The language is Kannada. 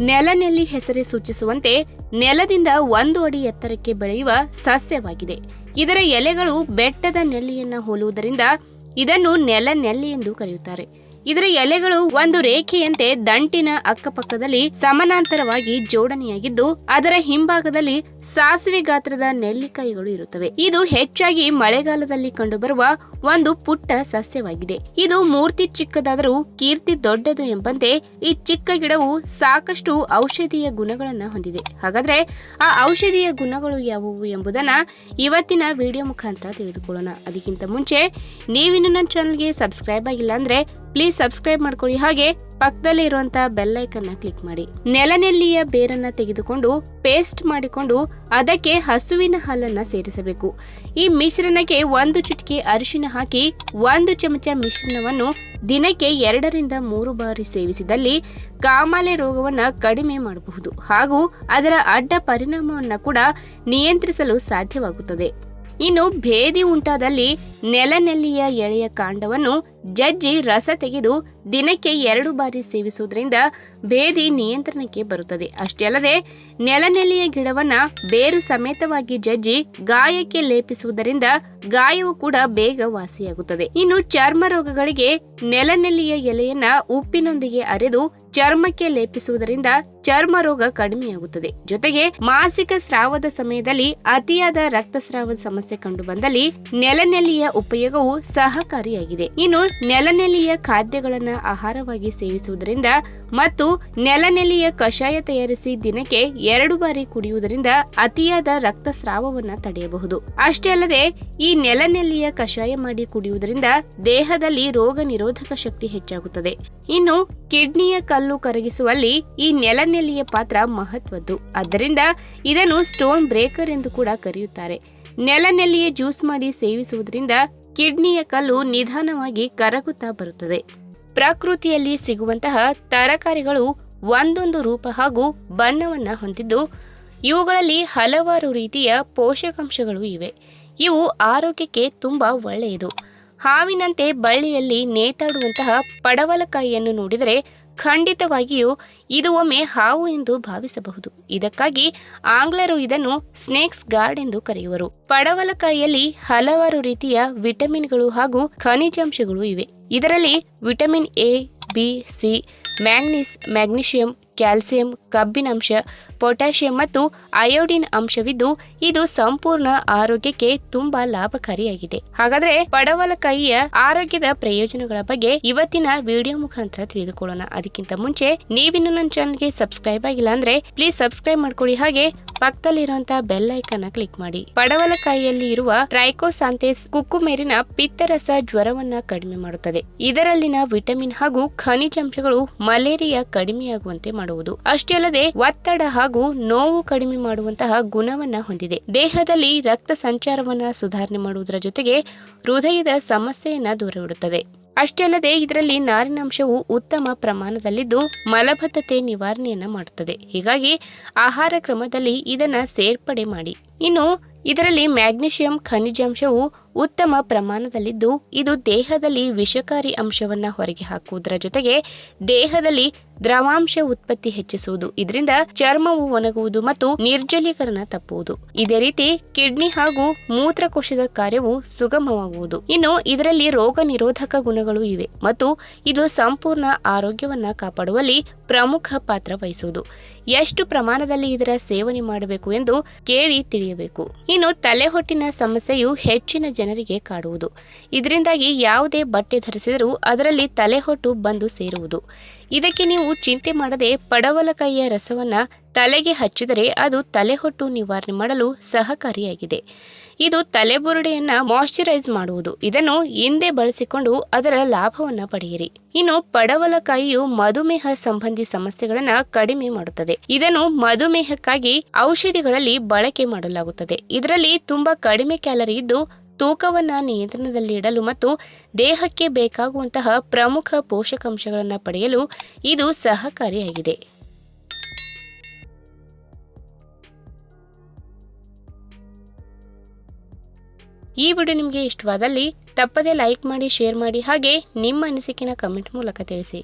ನೆಲನೆಲ್ಲಿ ಹೆಸರೇ ಸೂಚಿಸುವಂತೆ ನೆಲದಿಂದ 1 ಅಡಿ ಎತ್ತರಕ್ಕೆ ಬೆಳೆಯುವ ಸಸ್ಯವಾಗಿದೆ. ಇದರ ಎಲೆಗಳು ಬೆಟ್ಟದ ನೆಲ್ಲಿಯನ್ನ ಹೋಲುವುದರಿಂದ ಇದನ್ನು ನೆಲನೆಲ್ಲಿ ಎಂದು ಕರೆಯುತ್ತಾರೆ. ಇದರ ಎಲೆಗಳು ಒಂದು ರೇಖೆಯಂತೆ ದಂಟಿನ ಅಕ್ಕಪಕ್ಕದಲ್ಲಿ ಸಮಾನಾಂತರವಾಗಿ ಜೋಡಣೆಯಾಗಿದ್ದು ಅದರ ಹಿಂಭಾಗದಲ್ಲಿ ಸಾಸಿವೆ ಗಾತ್ರದ ನೆಲ್ಲಿಕಾಯಿಗಳು ಇರುತ್ತವೆ. ಇದು ಹೆಚ್ಚಾಗಿ ಮಳೆಗಾಲದಲ್ಲಿ ಕಂಡುಬರುವ ಒಂದು ಪುಟ್ಟ ಸಸ್ಯವಾಗಿದೆ. ಇದು ಮೂರ್ತಿ ಚಿಕ್ಕದಾದರೂ ಕೀರ್ತಿ ದೊಡ್ಡದು ಎಂಬಂತೆ ಈ ಚಿಕ್ಕ ಗಿಡವು ಸಾಕಷ್ಟು ಔಷಧೀಯ ಗುಣಗಳನ್ನ ಹೊಂದಿದೆ. ಹಾಗಾದ್ರೆ ಆ ಔಷಧೀಯ ಗುಣಗಳು ಯಾವುವು ಎಂಬುದನ್ನ ಇವತ್ತಿನ ವಿಡಿಯೋ ಮುಖಾಂತರ ತಿಳಿದುಕೊಳ್ಳೋಣ. ಅದಕ್ಕಿಂತ ಮುಂಚೆ ನೀವಿನ್ನು ನನ್ನ ಚಾನಲ್ಗೆ ಸಬ್ಸ್ಕ್ರೈಬ್ ಆಗಿಲ್ಲ ಅಂದ್ರೆ ಪ್ಲೀಸ್ ಸಬ್ಸ್ಕ್ರೈಬ್ ಮಾಡ್ಕೊಳ್ಳಿ, ಹಾಗೆ ಪಕ್ಕದಲ್ಲಿ ಇರುವಂತಹ ಬೆಲ್ ಐಕನ್ ಕ್ಲಿಕ್ ಮಾಡಿ. ನೆಲನೆಲ್ಲಿಯ ಬೇರನ್ನ ತೆಗೆದುಕೊಂಡು ಪೇಸ್ಟ್ ಮಾಡಿಕೊಂಡು ಅದಕ್ಕೆ ಹಸುವಿನ ಹಾಲನ್ನ ಸೇರಿಸಬೇಕು. ಈ ಮಿಶ್ರಣಕ್ಕೆ 1 ಚಿಟಿಕೆ ಅರಿಶಿನ ಹಾಕಿ 1 ಚಮಚ ಮಿಶ್ರಣವನ್ನು ದಿನಕ್ಕೆ 2 ರಿಂದ 3 ಬಾರಿ ಸೇವಿಸಿದಲ್ಲಿ ಕಾಮಾಲೆ ರೋಗವನ್ನ ಕಡಿಮೆ ಮಾಡಬಹುದು ಹಾಗೂ ಅದರ ಅಡ್ಡ ಪರಿಣಾಮವನ್ನ ಕೂಡ ನಿಯಂತ್ರಿಸಲು ಸಾಧ್ಯವಾಗುತ್ತದೆ. ಇನ್ನು ಭೇದಿ ಉಂಟಾದಲ್ಲಿ ನೆಲನೆಲ್ಲಿಯ ಎಳೆಯ ಕಾಂಡವನ್ನು ಜಜ್ಜಿ ರಸ ತೆಗೆದು ದಿನಕ್ಕೆ 2 ಬಾರಿ ಸೇವಿಸುವುದರಿಂದ ಭೇದಿ ನಿಯಂತ್ರಣಕ್ಕೆ ಬರುತ್ತದೆ. ಅಷ್ಟೇ ಅಲ್ಲದೆ ನೆಲನೆಲ್ಲಿಯ ಗಿಡವನ್ನ ಬೇರು ಸಮೇತವಾಗಿ ಜಜ್ಜಿ ಗಾಯಕ್ಕೆ ಲೇಪಿಸುವುದರಿಂದ ಗಾಯವು ಕೂಡ ಬೇಗ ವಾಸಿಯಾಗುತ್ತದೆ. ಇನ್ನು ಚರ್ಮ ರೋಗಗಳಿಗೆ ನೆಲನೆಲ್ಲಿಯ ಎಲೆಯನ್ನ ಉಪ್ಪಿನೊಂದಿಗೆ ಅರೆದು ಚರ್ಮಕ್ಕೆ ಲೇಪಿಸುವುದರಿಂದ ಚರ್ಮ ರೋಗ ಕಡಿಮೆಯಾಗುತ್ತದೆ. ಜೊತೆಗೆ ಮಾಸಿಕ ಸ್ರಾವದ ಸಮಯದಲ್ಲಿ ಅತಿಯಾದ ರಕ್ತಸ್ರಾವದ ಸಮಸ್ಯೆ ಕಂಡು ಬಂದಲ್ಲಿ ನೆಲನೆಲ್ಲಿಯ ಉಪಯೋಗವು ಸಹಕಾರಿಯಾಗಿದೆ. ಇನ್ನು ನೆಲನೆಲ್ಲಿಯ ಖಾದ್ಯಗಳನ್ನ ಆಹಾರವಾಗಿ ಸೇವಿಸುವುದರಿಂದ ಮತ್ತು ನೆಲನೆಲ್ಲಿಯ ಕಷಾಯ ತಯಾರಿಸಿ ದಿನಕ್ಕೆ 2 ಬಾರಿ ಕುಡಿಯುವುದರಿಂದ ಅತಿಯಾದ ರಕ್ತಸ್ರಾವವನ್ನ ತಡೆಯಬಹುದು. ಅಷ್ಟೇ ಅಲ್ಲದೆ ಈ ನೆಲನೆಲ್ಲಿಯ ಕಷಾಯ ಮಾಡಿ ಕುಡಿಯುವುದರಿಂದ ದೇಹದಲ್ಲಿ ರೋಗ ನಿರೋಧಕ ಶಕ್ತಿ ಹೆಚ್ಚಾಗುತ್ತದೆ. ಇನ್ನು ಕಿಡ್ನಿಯ ಕಲ್ಲು ಕರಗಿಸುವಲ್ಲಿ ಈ ನೆಲನೆಲ್ಲಿಯ ಪಾತ್ರ ಮಹತ್ವದ್ದು. ಆದ್ದರಿಂದ ಇದನ್ನು ಸ್ಟೋನ್ ಬ್ರೇಕರ್ ಎಂದು ಕೂಡ ಕರೆಯುತ್ತಾರೆ. ನೆಲನೆಲ್ಲಿಯ ಜ್ಯೂಸ್ ಮಾಡಿ ಸೇವಿಸುವುದರಿಂದ ಕಿಡ್ನಿಯ ಕಲ್ಲು ನಿಧಾನವಾಗಿ ಕರಗುತ್ತಾ ಬರುತ್ತದೆ. ಪ್ರಕೃತಿಯಲ್ಲಿ ಸಿಗುವಂತಹ ತರಕಾರಿಗಳು ಒಂದೊಂದು ರೂಪ ಹಾಗೂ ಬಣ್ಣವನ್ನ ಹೊಂದಿದ್ದು ಇವುಗಳಲ್ಲಿ ಹಲವಾರು ರೀತಿಯ ಪೋಷಕಾಂಶಗಳು ಇವೆ. ಇವು ಆರೋಗ್ಯಕ್ಕೆ ತುಂಬಾ ಒಳ್ಳೆಯದು. ಹಾವಿನಂತೆ ಬಳ್ಳಿಯಲ್ಲಿ ನೇತಾಡುವಂತಹ ಪಡವಲಕಾಯಿಯನ್ನು ನೋಡಿದರೆ ಖಂಡಿತವಾಗಿಯೂ ಇದು ಒಮ್ಮೆ ಹಾವು ಎಂದು ಭಾವಿಸಬಹುದು. ಇದಕ್ಕಾಗಿ ಆಂಗ್ಲರು ಇದನ್ನು ಸ್ನೇಕ್ಸ್ ಗಾರ್ಡ್ ಎಂದು ಕರೆಯುವರು. ಪಡವಲಕಾಯಿಯಲ್ಲಿ ಹಲವಾರು ರೀತಿಯ ವಿಟಮಿನ್ಗಳು ಹಾಗೂ ಖನಿಜಾಂಶಗಳು ಇವೆ. ಇದರಲ್ಲಿ vitamin A, B, C, magnesium, calcium, ಕಬ್ಬಿನಾಂಶ, ಪೊಟ್ಯಾಷಿಯಂ ಮತ್ತು ಅಯೋಡಿನ್ ಅಂಶವಿದ್ದು ಇದು ಸಂಪೂರ್ಣ ಆರೋಗ್ಯಕ್ಕೆ ತುಂಬಾ ಲಾಭಕಾರಿಯಾಗಿದೆ. ಹಾಗಾದ್ರೆ ಪಡವಲಕಾಯಿಯ ಆರೋಗ್ಯದ ಪ್ರಯೋಜನಗಳ ಬಗ್ಗೆ ಇವತ್ತಿನ ವಿಡಿಯೋ ಮುಖಾಂತರ ತಿಳಿದುಕೊಳ್ಳೋಣ. ಅದಕ್ಕಿಂತ ಮುಂಚೆ ನೀವಿನ್ನು ನನ್ನ ಚಾನಲ್ಗೆ ಸಬ್ಸ್ಕ್ರೈಬ್ ಆಗಿಲ್ಲ ಅಂದ್ರೆ ಪ್ಲೀಸ್ ಸಬ್ಸ್ಕ್ರೈಬ್ ಮಾಡ್ಕೊಳ್ಳಿ, ಹಾಗೆ ಪಕ್ಕದಲ್ಲಿರುವಂತಹ ಬೆಲ್ ಐಕನ್ ಕ್ಲಿಕ್ ಮಾಡಿ. ಪಡವಲಕಾಯಿಯಲ್ಲಿ ಇರುವ ಟ್ರೈಕೋಸಾಂಥೇಸ್ ಕುಕ್ಕುಮೇರಿನ ಪಿತ್ತರಸ ಜ್ವರವನ್ನ ಕಡಿಮೆ ಮಾಡುತ್ತದೆ. ಇದರಲ್ಲಿನ ವಿಟಮಿನ್ ಹಾಗೂ ಖನಿಜಾಂಶಗಳು ಮಲೇರಿಯಾ ಕಡಿಮೆಯಾಗುವಂತೆ ಮಾಡುವುದು. ಅಷ್ಟೇ ಅಲ್ಲದೆ ಒತ್ತಡ ಹಾಗೂ ನೋವು ಕಡಿಮೆ ಮಾಡುವಂತಹ ಗುಣವನ್ನ ಹೊಂದಿದೆ. ದೇಹದಲ್ಲಿ ರಕ್ತ ಸಂಚಾರವನ್ನ ಸುಧಾರಣೆ ಮಾಡುವುದರ ಜೊತೆಗೆ ಹೃದಯದ ಸಮಸ್ಯೆಯನ್ನ ದೂರವಿಡುತ್ತದೆ. ಅಷ್ಟೇ ಅಲ್ಲದೆ ಇದರಲ್ಲಿ ನಾರಿನಾಂಶವು ಉತ್ತಮ ಪ್ರಮಾಣದಲ್ಲಿದ್ದು ಮಲಬದ್ಧತೆ ನಿವಾರಣೆಯನ್ನ ಮಾಡುತ್ತದೆ. ಹೀಗಾಗಿ ಆಹಾರ ಕ್ರಮದಲ್ಲಿ ಇದನ್ನ ಸೇರ್ಪಡೆ ಮಾಡಿ. ಇನ್ನು ಇದರಲ್ಲಿ ಮ್ಯಾಗ್ನೀಷಿಯಂ ಖನಿಜಾಂಶವು ಉತ್ತಮ ಪ್ರಮಾಣದಲ್ಲಿದ್ದು ಇದು ದೇಹದಲ್ಲಿ ವಿಷಕಾರಿ ಅಂಶವನ್ನ ಹೊರಗೆ ಹಾಕುವುದರ ಜೊತೆಗೆ ದೇಹದಲ್ಲಿ ದ್ರವಾಂಶ ಉತ್ಪತ್ತಿ ಹೆಚ್ಚಿಸುವುದು. ಇದರಿಂದ ಚರ್ಮವು ಒಣಗುವುದು ಮತ್ತು ನಿರ್ಜಲೀಕರಣ ತಪ್ಪುವುದು. ಇದೇ ರೀತಿ ಕಿಡ್ನಿ ಹಾಗೂ ಮೂತ್ರಕೋಶದ ಕಾರ್ಯವು ಸುಗಮವಾಗುವುದು. ಇನ್ನು ಇದರಲ್ಲಿ ರೋಗ ನಿರೋಧಕ ಗುಣಗಳು ಇವೆ ಮತ್ತು ಇದು ಸಂಪೂರ್ಣ ಆರೋಗ್ಯವನ್ನ ಕಾಪಾಡುವಲ್ಲಿ ಪ್ರಮುಖ ಪಾತ್ರ ವಹಿಸುವುದು. ಎಷ್ಟು ಪ್ರಮಾಣದಲ್ಲಿ ಇದರ ಸೇವನೆ ಮಾಡಬೇಕು ಎಂದು ಕೇಳಿ ತಿಳಿಯಬೇಕು. ಇನ್ನು ತಲೆಹೊಟ್ಟಿನ ಸಮಸ್ಯೆಯು ಹೆಚ್ಚಿನ ಜನರಿಗೆ ಕಾಡುವುದು. ಇದರಿಂದಾಗಿ ಯಾವುದೇ ಬಟ್ಟೆ ಧರಿಸಿದರೂ ಅದರಲ್ಲಿ ತಲೆಹೊಟ್ಟು ಬಂದು ಸೇರುವುದು. ಇದಕ್ಕೆ ನೀವು ಚಿಂತೆ ಮಾಡದೆ ಪಡವಲಕಾಯಿಯ ರಸವನ್ನ ತಲೆಗೆ ಹಚ್ಚಿದರೆ ಅದು ತಲೆಹೊಟ್ಟು ನಿವಾರಣೆ ಮಾಡಲು ಸಹಕಾರಿಯಾಗಿದೆ. ಇದು ತಲೆಬುರುಡೆಯನ್ನ ಮಾಯಿಶ್ಚರೈಸ್ ಮಾಡುವುದು. ಇದನ್ನು ಹಿಂದೆ ಬಳಸಿಕೊಂಡು ಅದರ ಲಾಭವನ್ನ ಪಡೆಯಿರಿ. ಇನ್ನು ಪಡವಲಕಾಯಿಯು ಮಧುಮೇಹ ಸಂಬಂಧಿ ಸಮಸ್ಯೆಗಳನ್ನ ಕಡಿಮೆ ಮಾಡುತ್ತದೆ. ಇದನ್ನು ಮಧುಮೇಹಕ್ಕಾಗಿ ಔಷಧಿಗಳಲ್ಲಿ ಬಳಕೆ ಮಾಡಲಾಗುತ್ತದೆ. ಇದರಲ್ಲಿ ತುಂಬಾ ಕಡಿಮೆ ಕ್ಯಾಲರಿ ಇದ್ದು ತೂಕವನ್ನ ನಿಯಂತ್ರಣದಲ್ಲಿ ಇಡಲು ಮತ್ತು ದೇಹಕ್ಕೆ ಬೇಕಾಗುವಂತಹ ಪ್ರಮುಖ ಪೋಷಕಾಂಶಗಳನ್ನು ಪಡೆಯಲು ಇದು ಸಹಕಾರಿಯಾಗಿದೆ. ಈ ವಿಡಿಯೋ ನಿಮಗೆ ಇಷ್ಟವಾದಲ್ಲಿ ತಪ್ಪದೇ ಲೈಕ್ ಮಾಡಿ, ಶೇರ್ ಮಾಡಿ, ಹಾಗೆ ನಿಮ್ಮ ಅನಿಸಿಕೆನ ಕಮೆಂಟ್ ಮೂಲಕ ತಿಳಿಸಿ.